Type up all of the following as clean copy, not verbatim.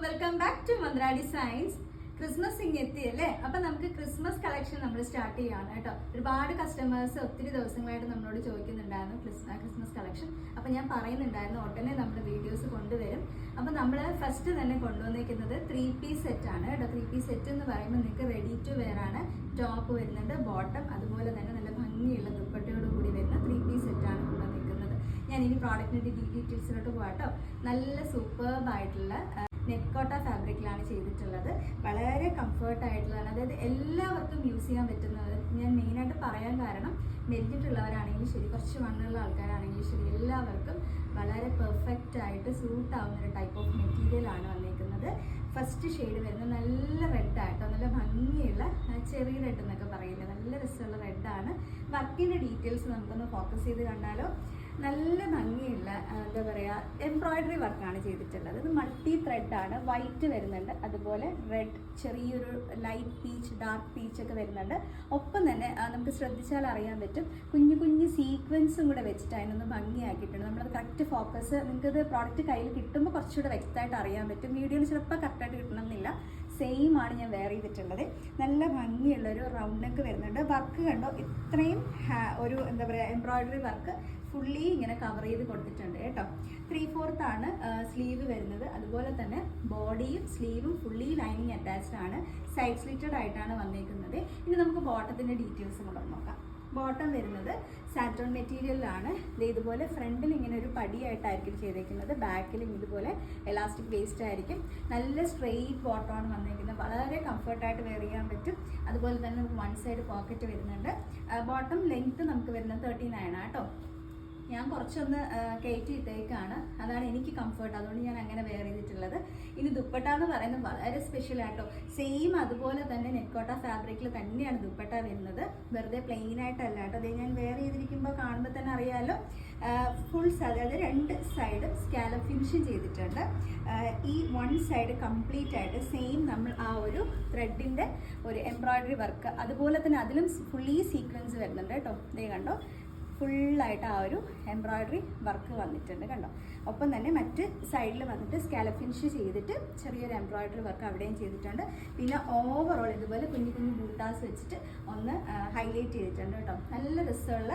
Welcome back to Mandra designs. Christmas ഇങ്ങ് എത്തിയല്ലേ, അപ്പൊ നമുക്ക് ക്രിസ്മസ് കളക്ഷൻ നമ്മൾ സ്റ്റാർട്ട് ചെയ്യാണ് കേട്ടോ. ഒരുപാട് കസ്റ്റമേഴ്സ് ഒത്തിരി ദിവസങ്ങളായിട്ട് നമ്മളോട് ചോദിക്കുന്നുണ്ടായിരുന്നു ക്രിസ്മസ് കളക്ഷൻ. അപ്പൊ ഞാൻ പറയുന്നുണ്ടായിരുന്നു ഉടനെ നമ്മൾ വീഡിയോസ് കൊണ്ടുവരും. അപ്പൊ നമ്മൾ ഫസ്റ്റ് തന്നെ കൊണ്ടുവന്നിരിക്കുന്നത് 3-piece സെറ്റ് ആണ് കേട്ടോ. 3-piece സെറ്റ് എന്ന് പറയുമ്പോൾ നിങ്ങൾക്ക് റെഡി ടു വെയർ ആണ്. ടോപ്പ് വരുന്നുണ്ട്, ബോട്ടം, അതുപോലെ തന്നെ നല്ല ഭംഗിയുള്ള ദുപ്പട്ടയോട് കൂടി വരുന്ന 3-piece സെറ്റ് ആണ് കൊണ്ടുവന്നിരിക്കുന്നത്. ഞാൻ ഇനി പ്രോഡക്റ്റിന്റെ ഡീറ്റെയിൽസിലോട്ട് പോകാട്ടോ. നല്ല സൂപ്പർബ് ആയിട്ടുള്ള നെക്കോട്ട ഫാബ്രിക്കിലാണ് ചെയ്തിട്ടുള്ളത്. വളരെ കംഫർട്ട് ആയിട്ടുള്ളതാണ്, അതായത് എല്ലാവർക്കും യൂസ് ചെയ്യാൻ പറ്റുന്നത്. ഞാൻ മെയിനായിട്ട് പറയാൻ കാരണം മെലിഞ്ഞിട്ടുള്ളവരാണെങ്കിലും ശരി, കുറച്ച് മണ്ണുള്ള ആൾക്കാരാണെങ്കിലും ശരി, എല്ലാവർക്കും വളരെ പെർഫെക്റ്റ് ആയിട്ട് സൂട്ട് ആവുന്ന ഒരു ടൈപ്പ് ഓഫ് മെറ്റീരിയലാണ് വന്നിരിക്കുന്നത്. ഫസ്റ്റ് ഷെയ്ഡ് വരുന്നത് നല്ല റെഡായിട്ടോ, നല്ല ഭംഗിയുള്ള ചെറിയ റെഡ് എന്നൊക്കെ പറയില്ല, നല്ല രസമുള്ള റെഡാണ്. വർക്കിൻ്റെ ഡീറ്റെയിൽസ് നമുക്കൊന്ന് ഫോക്കസ് ചെയ്ത് കണ്ടാലോ. നല്ല ഭംഗിയുള്ള എന്താ പറയുക, എംബ്രോയിഡറി വർക്കാണ് ചെയ്തിട്ടുള്ളത്. ഇത് മൾട്ടി ത്രെഡാണ്, വൈറ്റ് വരുന്നുണ്ട്, അതുപോലെ റെഡ്, ചെറിയൊരു ലൈറ്റ് പീച്ച്, ഡാർക്ക് പീച്ച് ഒക്കെ വരുന്നുണ്ട്. ഒപ്പം തന്നെ നമുക്ക് ശ്രദ്ധിച്ചാൽ അറിയാൻ പറ്റും കുഞ്ഞു കുഞ്ഞു സീക്വൻസും കൂടെ വെച്ചിട്ട് അതിനൊന്ന് ഭംഗിയാക്കിയിട്ടുണ്ട്. നമ്മളത് കറക്റ്റ് ഫോക്കസ് നിങ്ങൾക്കത് പ്രോഡക്റ്റ് കയ്യിൽ കിട്ടുമ്പോൾ കുറച്ചുകൂടെ വ്യക്തമായിട്ട് അറിയാൻ പറ്റും. വീഡിയോയിൽ ചിലപ്പോൾ കറക്റ്റായിട്ട് കിട്ടണമെന്നില്ല. സെയിം ആണ് ഞാൻ വെയർ ചെയ്തിട്ടുള്ളത്. നല്ല ഭംഗിയുള്ളൊരു റൗണ്ട് നെക്ക് വരുന്നുണ്ട്. വർക്ക് കണ്ടോ, ഇത്രയും ഒരു എന്താ പറയുക എംബ്രോയിഡറി വർക്ക് ഫുള്ളി ഇങ്ങനെ കവർ ചെയ്ത് കൊടുത്തിട്ടുണ്ട് കേട്ടോ. 3/4 ആണ് സ്ലീവ് വരുന്നത്. അതുപോലെ തന്നെ ബോഡിയും സ്ലീവും ഫുള്ളി ലൈനിങ് അറ്റാച്ച്ഡ് ആണ്. സൈഡ് സ്ലിറ്റഡ് ആയിട്ടാണ് വന്നേക്കുന്നത്. ഇനി നമുക്ക് ബോട്ടത്തിൻ്റെ ഡീറ്റെയിൽസ് കൂടെ നോക്കാം. ബോട്ടം വരുന്നത് സാറ്റോൺ മെറ്റീരിയലിലാണ്. ഇതുപോലെ ഫ്രണ്ടിൽ ഇങ്ങനെ ഒരു പടിയായിട്ടായിരിക്കും ചെയ്തേക്കുന്നത്, ബാക്കിലും ഇതുപോലെ എലാസ്റ്റിക് വേസ്റ്റ് ആയിരിക്കും. നല്ല സ്ട്രെയിറ്റ് ബോട്ടമാണ് വന്നിരിക്കുന്നത്. വളരെ കംഫർട്ടായിട്ട് വെയർ ചെയ്യാൻ പറ്റും. അതുപോലെ തന്നെ നമുക്ക് വൺ സൈഡ് പോക്കറ്റ് വരുന്നുണ്ട്. ബോട്ടം ലെങ്ത്ത് നമുക്ക് വരുന്നത് 39 കേട്ടോ. ഞാൻ കുറച്ചൊന്ന് കയറ്റി ഇട്ടേക്കാണ്, അതാണ് എനിക്ക് കംഫർട്ട്, അതുകൊണ്ട് ഞാൻ അങ്ങനെ വെയർ ചെയ്തിട്ടുള്ളത്. ഇനി ദുപ്പട്ട എന്ന് പറയുന്നത് വളരെ സ്പെഷ്യൽ ആട്ടോ. സെയിം അതുപോലെ തന്നെ നെക്കോട്ട ഫാബ്രിക്കിൽ തന്നെയാണ് ദുപ്പട്ട വരുന്നത്. വെറുതെ പ്ലെയിൻ ആയിട്ടല്ല കേട്ടോ. അത് ഞാൻ വെയർ ചെയ്തിരിക്കുമ്പോൾ കാണുമ്പോൾ തന്നെ അറിയാമല്ലോ. ഫുൾ അതായത് 2 സൈഡ് സ്കാലപ്പ് ഫിനിഷും ചെയ്തിട്ടുണ്ട്. ഈ 1 സൈഡ് കംപ്ലീറ്റ് ആയിട്ട് സെയിം നമ്മൾ ആ ഒരു ത്രെഡിൻ്റെ ഒരു എംബ്രോയിഡറി വർക്ക്, അതുപോലെ തന്നെ അതിലും ഫുള്ളി സീക്വൻസ് വരുന്നുണ്ട് കേട്ടോ. ഇതേ കണ്ടോ, ഫുള്ളായിട്ട് ആ ഒരു എംബ്രോയിഡറി വർക്ക് വന്നിട്ടുണ്ട് കണ്ടോ. ഒപ്പം തന്നെ മറ്റ് സൈഡിൽ വന്നിട്ട് സ്കാലപ്പ് ഫിനിഷ് ചെയ്തിട്ട് ചെറിയൊരു എംബ്രോയിഡറി വർക്ക് അവിടെയും ചെയ്തിട്ടുണ്ട്. പിന്നെ ഓവറോൾ ഇതുപോലെ കുഞ്ഞു കുഞ്ഞു ബൂട്ടാസ് വെച്ചിട്ട് ഒന്ന് ഹൈലൈറ്റ് ചെയ്തിട്ടുണ്ട് കേട്ടോ. നല്ല രസമുള്ള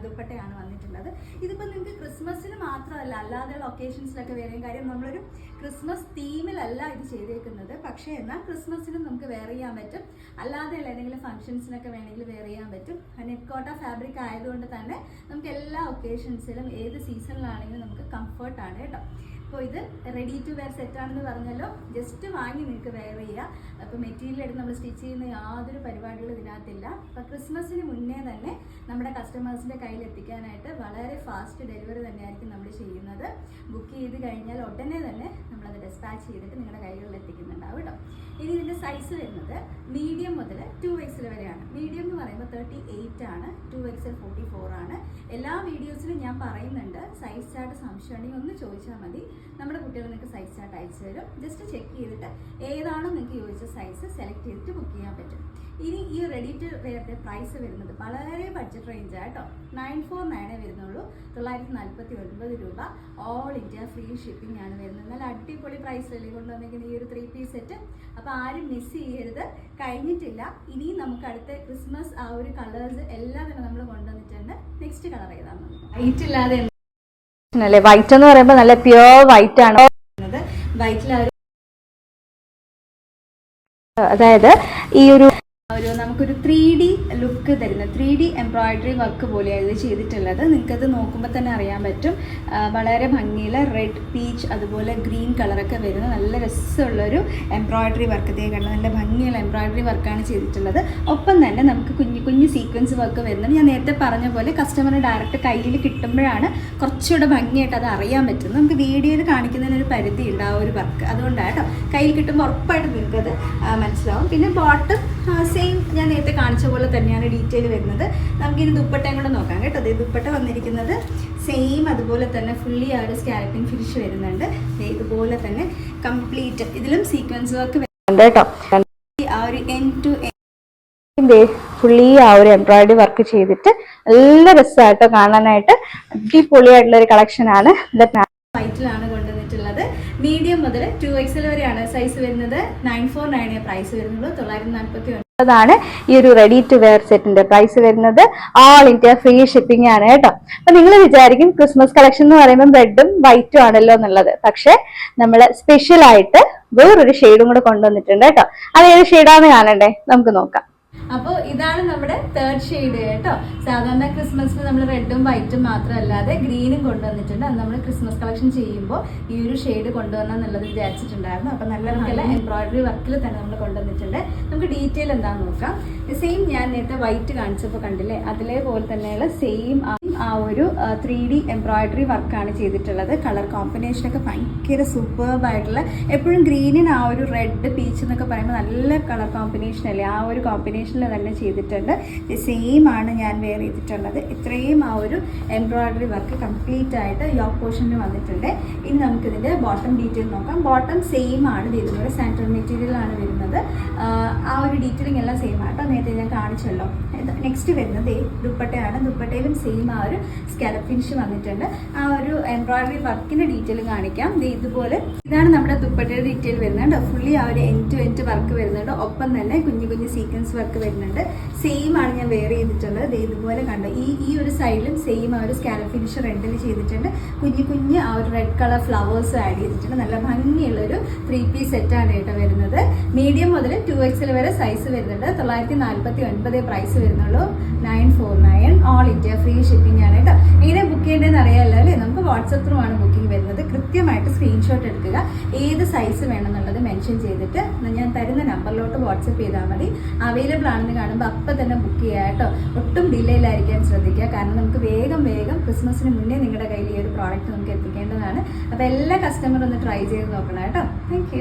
ദുപ്പട്ടയാണ് വന്നിട്ടുള്ളത്. ഇതിപ്പോൾ നിങ്ങൾക്ക് ക്രിസ്മസിന് മാത്രമല്ല, അല്ലാതെയുള്ള ഒക്കേഷൻസിലൊക്കെ വേറെയും കാര്യം, നമ്മളൊരു ക്രിസ്മസ് തീമിലല്ല ഇത് ചെയ്തേക്കുന്നത്. പക്ഷേ എന്നാൽ ക്രിസ്മസിനും നമുക്ക് വെയർ ചെയ്യാൻ പറ്റും, അല്ലാതെയുള്ള ഏതെങ്കിലും ഫംഗ്ഷൻസിനൊക്കെ വേണമെങ്കിൽ വെയർ ചെയ്യാൻ പറ്റും. നെക്കോട്ട ഫാബ്രിക് ആയതുകൊണ്ട് തന്നെ നമുക്ക് എല്ലാ ഒക്കേഷൻസിലും ഏത് സീസണിലാണെങ്കിലും നമുക്ക് കംഫർട്ടാണ് കേട്ടോ. അപ്പോൾ ഇത് റെഡി ടു വെയർ സെറ്റാണെന്ന് പറഞ്ഞല്ലോ, ജസ്റ്റ് വാങ്ങി നിങ്ങൾക്ക് വെയർ ചെയ്യുക. അപ്പോൾ മെറ്റീരിയൽ എടുത്ത് നമ്മൾ സ്റ്റിച്ച് ചെയ്യുന്ന യാതൊരു പരിപാടികളും ഇതിനകത്തില്ല. അപ്പോൾ ക്രിസ്മസിന് മുന്നേ തന്നെ നമ്മുടെ കസ്റ്റമേഴ്സിൻ്റെ കയ്യിൽ എത്തിക്കാനായിട്ട് വളരെ ഫാസ്റ്റ് ഡെലിവറി തന്നെയായിരിക്കും നമ്മൾ ചെയ്യുന്നത്. ബുക്ക് ചെയ്ത് കഴിഞ്ഞാൽ ഉടനെ തന്നെ നമ്മളത് ഡിസ്പാച്ച് ചെയ്തിട്ട് നിങ്ങളുടെ കൈകളിൽ എത്തിക്കുന്നുണ്ടാവും കേട്ടോ. ഇനി ഇതിൻ്റെ സൈസ് വരുന്നത് മീഡിയം മുതൽ 2XL വരെയാണ്. മീഡിയം എന്ന് പറയുമ്പോൾ 38 ആണ്, 2XL 44 ആണ്. എല്ലാ വീഡിയോസിലും ഞാൻ പറയുന്നുണ്ട്, സൈസ് ചാർട്ട് സംശയം ഉണ്ടെങ്കിൽ ഒന്ന് ചോദിച്ചാൽ മതി. നമ്മുടെ കുട്ടികൾ നിങ്ങൾക്ക് സൈസ് ചാർട്ട് അയച്ചു തരും. ജസ്റ്റ് ചെക്ക് ചെയ്തിട്ട് ഏതാണോ നിങ്ങൾക്ക് യോജിച്ച സൈസ് സെലക്ട് ചെയ്തിട്ട് ബുക്ക് ചെയ്യാൻ പറ്റും. ഇനി ഈ റെഡി ടു വെയറിൻ്റെ പ്രൈസ് വരുന്നത് വളരെ ബഡ്ജറ്റ് റേഞ്ച് ആട്ടോ. 949 വരുന്നുള്ളൂ, 949 രൂപ. ഓൾ ഇന്ത്യ ഫ്രീ ഷിപ്പിംഗ് ആണ് വരുന്നത്. നല്ല അടിപൊളി പ്രൈസിലല്ലേ കൊണ്ടുവന്നിരിക്കുന്ന ഈ ഒരു 3-piece സെറ്റ്. അപ്പോൾ ആരും മിസ് ചെയ്യരുത്, കഴിഞ്ഞിട്ടില്ല. ഇനിയും നമുക്ക് അടുത്ത ക്രിസ്മസ് ആ ഒരു കളേഴ്സ് എല്ലാം തന്നെ നമ്മൾ കൊണ്ടുവന്നിട്ടുണ്ട്. നെക്സ്റ്റ് കളർ ഏതാണെന്ന് വൈറ്റ് ഇല്ലാതെ അല്ലേ, വൈറ്റ് എന്ന് പറയുമ്പോൾ നല്ല പ്യുവർ വൈറ്റ് ആണ്. വൈറ്റിൽ അതായത് ഈ ഒരു നമുക്കൊരു 3D ലുക്ക് തരുന്ന 3D എംബ്രോയിഡറി വർക്ക് പോലെയാണ് ഇത് ചെയ്തിട്ടുള്ളത്. നിങ്ങൾക്കത് നോക്കുമ്പോൾ തന്നെ അറിയാൻ പറ്റും. വളരെ ഭംഗിയുള്ള റെഡ്, പീച്ച്, അതുപോലെ ഗ്രീൻ കളറൊക്കെ വരുന്ന നല്ല രസമുള്ളൊരു എംബ്രോയിഡറി വർക്ക് കണ്ടത്. നല്ല ഭംഗിയുള്ള എംബ്രോയിഡറി വർക്കാണ് ചെയ്തിട്ടുള്ളത്. ഒപ്പം തന്നെ നമുക്ക് കുഞ്ഞു കുഞ്ഞു സീക്വൻസ് വർക്ക് വരുന്നുണ്ട്. ഞാൻ നേരത്തെ പറഞ്ഞ പോലെ കസ്റ്റമർ ഡയറക്റ്റ് കയ്യിൽ കിട്ടുമ്പോഴാണ് കുറച്ചുകൂടെ ഭംഗിയായിട്ട് അത് അറിയാൻ പറ്റുന്നത്. നമുക്ക് വീഡിയോയിൽ കാണിക്കുന്നതിനൊരു പരിധി ഉണ്ട് ആ ഒരു വർക്ക്, അതുകൊണ്ടാണ് കേട്ടോ. കയ്യിൽ കിട്ടുമ്പോൾ ഉറപ്പായിട്ട് നിങ്ങൾക്കത് മനസ്സിലാവും. പിന്നെ ബോട്ടം സെയിം ഞാൻ നേരത്തെ കാണിച്ച പോലെ തന്നെയാണ് ഡീറ്റെയിൽ വരുന്നത്. നമുക്കിനി ദുപ്പട്ടയും കൂടെ നോക്കാം കേട്ടോ. അതേ ദുപ്പട്ട വന്നിരിക്കുന്നത് സെയിം അതുപോലെ തന്നെ ഫുള്ളി ആ ഒരു സ്കാലപ്പിംഗ് ഫിനിഷ് വരുന്നുണ്ട്. ഇതുപോലെ തന്നെ കംപ്ലീറ്റ് ഇതിലും സീക്വൻസ് വർക്ക് വരുന്നുണ്ട് കേട്ടോ. ആ ഒരു എൻഡ് ടു എൻഡ് ഫുള്ളി ആ ഒരു എംബ്രോയിഡറി വർക്ക് ചെയ്തിട്ട് നല്ല രസമായിട്ടോ കാണാനായിട്ട്. അടിപൊളിയായിട്ടുള്ള ഒരു കളക്ഷൻ ആണ്. വൈറ്റിലാണ് കൊണ്ടുവന്നിട്ടുള്ളത്. ചെയ്തിട്ടുള്ളത്. മീഡിയം മുതൽ 2XL വരെയാണ് സൈസ് വരുന്നത്. 949 പ്രൈസ് വരുന്നുള്ളൂ. 949 ാണ് ഈ ഒരു റെഡി ടു വെയർ സെറ്റിന്റെ പ്രൈസ് വരുന്നത്. ഓൾ ഇന്ത്യ ഫ്രീ ഷിപ്പിംഗ് ആണ് കേട്ടോ. അപ്പൊ നിങ്ങൾ വിചാരിക്കും ക്രിസ്മസ് കളക്ഷൻ എന്ന് പറയുമ്പോൾ റെഡും വൈറ്റും ആണല്ലോ എന്നുള്ളത്. പക്ഷെ നമ്മൾ സ്പെഷ്യൽ ആയിട്ട് വേറൊരു ഷെയ്ഡും കൂടെ കൊണ്ടുവന്നിട്ടുണ്ട് കേട്ടോ. അത് ഏത് ഷെയ്ഡാന്ന് കാണണ്ടേ, നമുക്ക് നോക്കാം. അപ്പോൾ ഇതാണ് നമ്മുടെ തേർഡ് ഷെയ്ഡ് കേട്ടോ. സാധാരണ ക്രിസ്മസിന് നമ്മൾ റെഡും വൈറ്റും മാത്രമല്ലാതെ ഗ്രീനും കൊണ്ടുവന്നിട്ടുണ്ട്. അത് നമ്മൾ ക്രിസ്മസ് കളക്ഷൻ ചെയ്യുമ്പോൾ ഈ ഒരു ഷെയ്ഡ് കൊണ്ടുവരണം എന്നുള്ളത് വിചാരിച്ചിട്ടുണ്ടായിരുന്നു. അപ്പം നല്ല എംബ്രോയിഡറി വർക്കിൽ തന്നെ നമ്മൾ കൊണ്ടുവന്നിട്ടുണ്ട്. നമുക്ക് ഡീറ്റെയിൽ എന്താണെന്ന് നോക്കാം. സെയിം ഞാൻ നേരത്തെ വൈറ്റ് കാണിച്ചപ്പോൾ കണ്ടില്ലേ, അതിലേപോലെ തന്നെയുള്ള സെയിം ആ ഒരു 3D എംബ്രോയിഡറി വർക്കാണ് ചെയ്തിട്ടുള്ളത്. കളർ കോമ്പിനേഷനൊക്കെ ഭയങ്കര സൂപ്പർബായിട്ടുള്ള, എപ്പോഴും ഗ്രീനിന് ആ ഒരു റെഡ് പീച്ച് എന്നൊക്കെ പറയുമ്പോൾ നല്ല കളർ കോമ്പിനേഷൻ അല്ലേ, ആ ഒരു കോമ്പിനേഷനിൽ തന്നെ ചെയ്തിട്ടുണ്ട്. സെയിം ആണ് ഞാൻ വെയർ ചെയ്തിട്ടുള്ളത്. ഇത്രയും ആ ഒരു എംബ്രോയിഡറി വർക്ക് കംപ്ലീറ്റ് ആയിട്ട് യോക്ക് പോർഷനിൽ വന്നിട്ടുണ്ട്. ഇനി നമുക്കിതിൻ്റെ ബോട്ടം ഡീറ്റെയിൽ നോക്കാം. ബോട്ടം സെയിം ആണ് വരുന്നത്, സാൻറ്റർ മെറ്റീരിയൽ ആണ് വരുന്നത്. ആ ഒരു ഡീറ്റെയിലിംഗ് എല്ലാം സെയിം ആട്ടോ, നേരത്തെ ഞാൻ കാണിച്ചല്ലോ. നെക്സ്റ്റ് വരുന്നത് ദുപ്പട്ടയാണ്. ദുപ്പട്ടയിലും സെയിം ആ ഒരു സ്കാലപ്പ് ഫിനിഷ് വന്നിട്ടുണ്ട്. ആ ഒരു എംബ്രോയിഡറി വർക്കിന്റെ ഡീറ്റെയിൽ കാണിക്കാം. ഇതുപോലെ ഇതാണ് നമ്മുടെ ദുപ്പട്ടയുടെ ഡീറ്റെയിൽ വരുന്നുണ്ട്. ഫുള്ളി ആ ഒരു എൻഡ് ടു എൻഡ് വർക്ക് വരുന്നുണ്ട്. ഒപ്പം തന്നെ കുഞ്ഞു കുഞ്ഞു സീക്വൻസ് വർക്ക് വരുന്നുണ്ട്. സെയിം ആണ് ഞാൻ വെയർ ചെയ്തിട്ടുള്ളത്. ഇതുപോലെ കണ്ടു, ഈ ഒരു സൈഡിലും സെയിം ആ ഒരു സ്കാലപ്പ് ഫിനിഷ് റെഡിൽ ചെയ്തിട്ടുണ്ട്. കുഞ്ഞു കുഞ്ഞ് ആ ഒരു റെഡ് കളർ ഫ്ലവേഴ്സ് ആഡ് ചെയ്തിട്ടുണ്ട്. നല്ല ഭംഗിയുള്ളൊരു 3 പീസ് സെറ്റാണ് കേട്ടോ വരുന്നത്. മീഡിയം മുതൽ 2XL വരെ സൈസ് വരുന്നുണ്ട്. 949 പ്രൈസ് വരുന്നുള്ളൂ. 949 ഓൾ ഇന്ത്യ ഫ്രീ ഷിപ്പിംഗ് ആണ് കേട്ടോ. എങ്ങനെ ബുക്ക് ചെയ്യേണ്ടതെന്ന് അറിയാമല്ലോ അല്ലേ. നമുക്ക് വാട്സപ്പ് ത്രൂ ആണ് ബുക്കിംഗ് വരുന്നത്. കൃത്യമായിട്ട് സ്ക്രീൻഷോട്ട് എടുക്കുക, ഏത് സൈസ് വേണമെന്നുള്ളത് മെൻഷൻ ചെയ്തിട്ട് ഞാൻ തരുന്ന നമ്പറിലോട്ട് വാട്സപ്പ് ചെയ്താൽ മതി. അവൈലബിൾ ആണെന്ന് കാണുമ്പോൾ അപ്പം തന്നെ ബുക്ക് ചെയ്യുക കേട്ടോ. ഒട്ടും ഡിലേയിലായിരിക്കാൻ ശ്രദ്ധിക്കുക. കാരണം നമുക്ക് വേഗം ക്രിസ്മസിന് മുന്നേ നിങ്ങളുടെ കയ്യിൽ ഈ ഒരു പ്രോഡക്റ്റ് നമുക്ക് എത്തിക്കേണ്ടതാണ്. അപ്പോൾ എല്ലാ കസ്റ്റമറും ഒന്ന് ട്രൈ ചെയ്ത് നോക്കണം കേട്ടോ. താങ്ക്